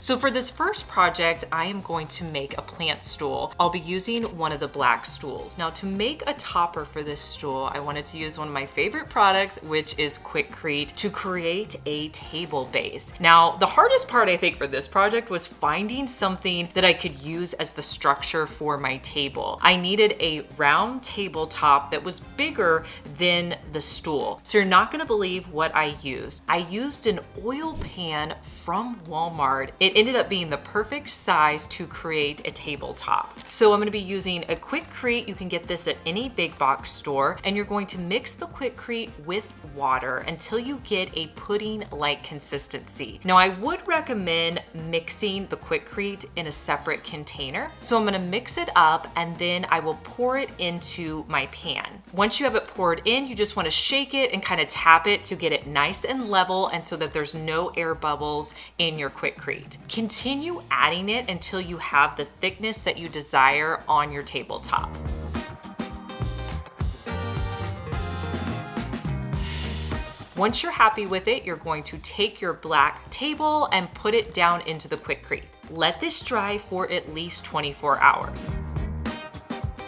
So for this first project, I am going to make a plant stool. I'll be using one of the black stools. Now to make a topper for this stool, I wanted to use one of my favorite products, which is Quikrete, to create a table base. Now, the hardest part I think for this project was finding something that I could use as the structure for my table. I needed a round tabletop that was bigger than the stool. So you're not gonna believe what I used. I used an oil pan from Walmart. It ended up being the perfect size to create a tabletop. So I'm gonna be using a Quikrete. You can get this at any big box store, and you're going to mix the Quikrete with water until you get a pudding-like consistency. Now I would recommend mixing the Quikrete in a separate container. So I'm gonna mix it up and then I will pour it into my pan. Once you have it poured in, you just wanna shake it and kind of tap it to get it nice and level and so that there's no air bubbles in your Quikrete. Continue adding it until you have the thickness that you desire on your tabletop. Once you're happy with it, you're going to take your black table and put it down into the Quikrete. Let this dry for at least 24 hours.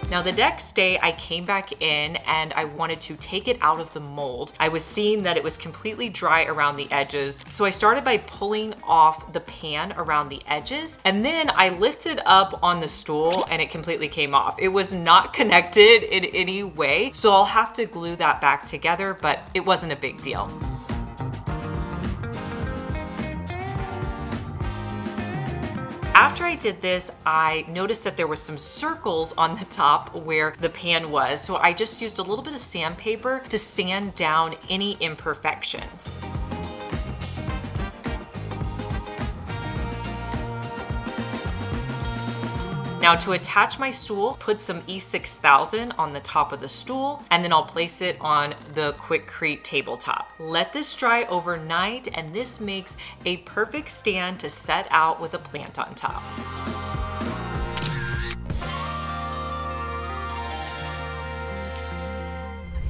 Now the next day I came back in and I wanted to take it out of the mold. I was seeing that it was completely dry around the edges. So I started by pulling off the pan around the edges, and then I lifted up on the stool and it completely came off. It was not connected in any way. So I'll have to glue that back together, but it wasn't a big deal. After I did this, I noticed that there was some circles on the top where the pan was. So I just used a little bit of sandpaper to sand down any imperfections. Now to attach my stool, put some E6000 on the top of the stool, and then I'll place it on the Quikrete tabletop. Let this dry overnight, and this makes a perfect stand to set out with a plant on top.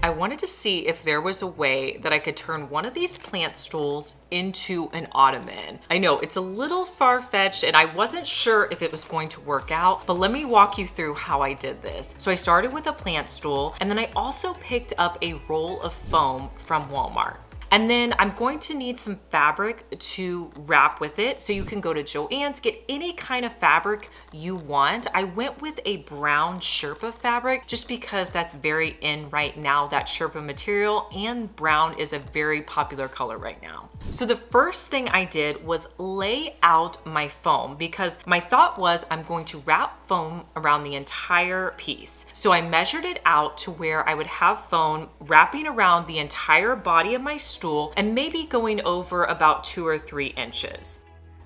I wanted to see if there was a way that I could turn one of these plant stools into an ottoman. I know it's a little far-fetched and I wasn't sure if it was going to work out, but let me walk you through how I did this. So I started with a plant stool, and then I also picked up a roll of foam from Walmart. And then I'm going to need some fabric to wrap with it. So you can go to Joann's, get any kind of fabric you want. I went with a brown Sherpa fabric just because that's very in right now, that Sherpa material, and brown is a very popular color right now. So the first thing I did was lay out my foam because my thought was I'm going to wrap foam around the entire piece. So I measured it out to where I would have foam wrapping around the entire body of my stool and maybe going over about 2 or 3 inches.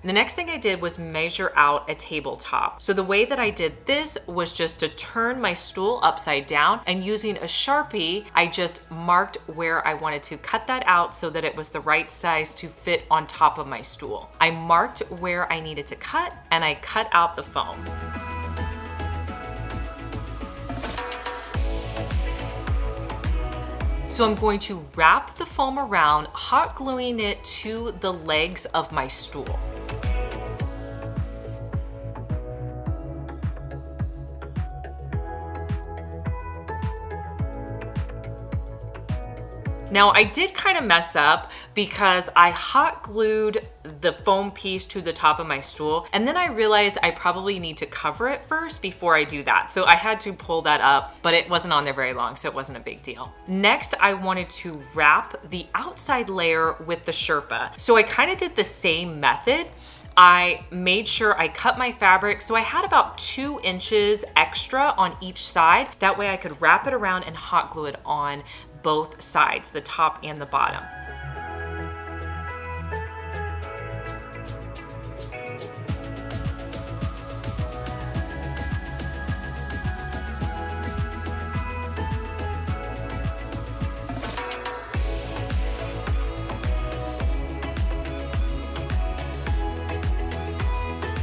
The next thing I did was measure out a tabletop. So the way that I did this was just to turn my stool upside down, and using a Sharpie, I just marked where I wanted to cut that out so that it was the right size to fit on top of my stool. I marked where I needed to cut, and I cut out the foam. So I'm going to wrap the foam around, hot gluing it to the legs of my stool. Now I did kind of mess up because I hot glued the foam piece to the top of my stool, and then I realized I probably need to cover it first before I do that. So I had to pull that up, but it wasn't on there very long, so it wasn't a big deal. Next, I wanted to wrap the outside layer with the Sherpa. So I kind of did the same method. I made sure I cut my fabric, so I had about 2 inches extra on each side. That way I could wrap it around and hot glue it on both sides, the top and the bottom.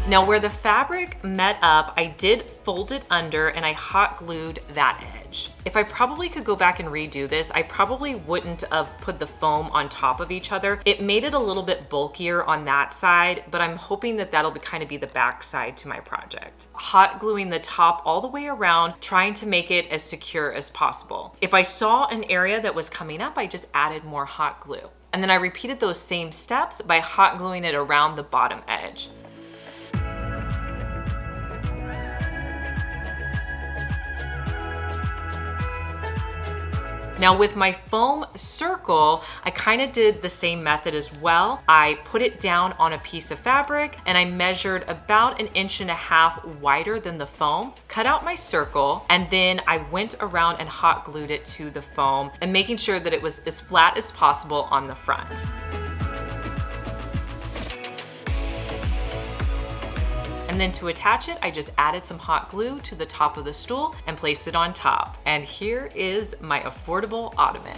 Now where the fabric met up, I did fold it under and I hot glued that edge. If I probably could go back and redo this, I probably wouldn't have put the foam on top of each other. It made it a little bit bulkier on that side, but I'm hoping that that'll kind of be the back side to my project. Hot gluing the top all the way around, trying to make it as secure as possible. If I saw an area that was coming up, I just added more hot glue. And then I repeated those same steps by hot gluing it around the bottom edge. Now with my foam circle, I kind of did the same method as well. I put it down on a piece of fabric and I measured about 1.5 inches wider than the foam, cut out my circle, and then I went around and hot glued it to the foam and making sure that it was as flat as possible on the front. And then to attach it, I just added some hot glue to the top of the stool and placed it on top. And here is my affordable ottoman.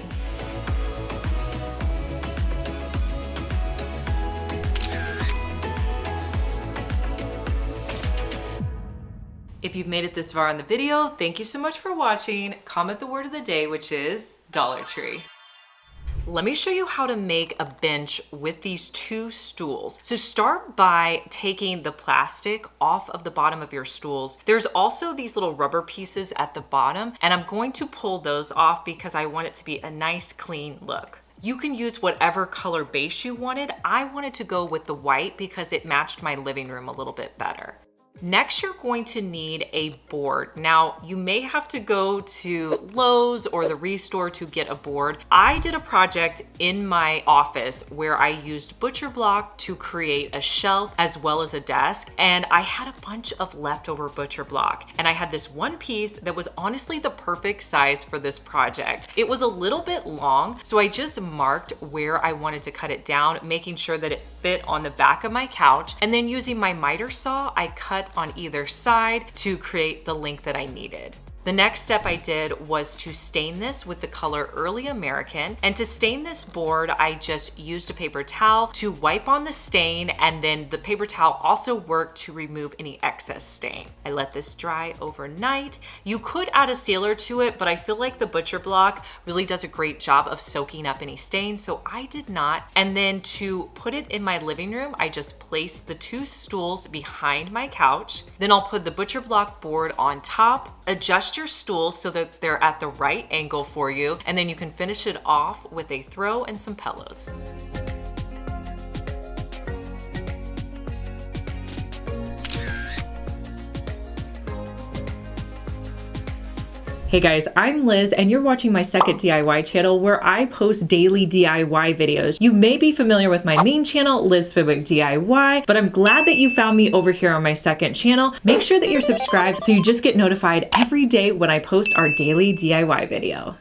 If you've made it this far in the video, thank you so much for watching. Comment the word of the day, which is Dollar Tree. Let me show you how to make a bench with these 2 stools. So start by taking the plastic off of the bottom of your stools. There's also these little rubber pieces at the bottom, and I'm going to pull those off because I want it to be a nice clean look. You can use whatever color base you wanted. I wanted to go with the white because it matched my living room a little bit better. Next, you're going to need a board. Now, you may have to go to Lowe's or the Restore to get a board. I did a project in my office where I used butcher block to create a shelf as well as a desk, and I had a bunch of leftover butcher block. And I had this one piece that was honestly the perfect size for this project. It was a little bit long, so I just marked where I wanted to cut it down, making sure that it fit on the back of my couch. And then using my miter saw, I cut on either side to create the length that I needed. The next step I did was to stain this with the color Early American. And to stain this board, I just used a paper towel to wipe on the stain, and then the paper towel also worked to remove any excess stain. I let this dry overnight. You could add a sealer to it, but I feel like the butcher block really does a great job of soaking up any stain, so I did not. And then to put it in my living room, I just placed the 2 stools behind my couch. Then I'll put the butcher block board on top, adjust your stools so that they're at the right angle for you, and then you can finish it off with a throw and some pillows. Hey guys, I'm Liz and you're watching my second DIY channel where I post daily DIY videos. You may be familiar with my main channel, Liz Fenwick DIY, but I'm glad that you found me over here on my second channel. Make sure that you're subscribed so you just get notified every day when I post our daily DIY video.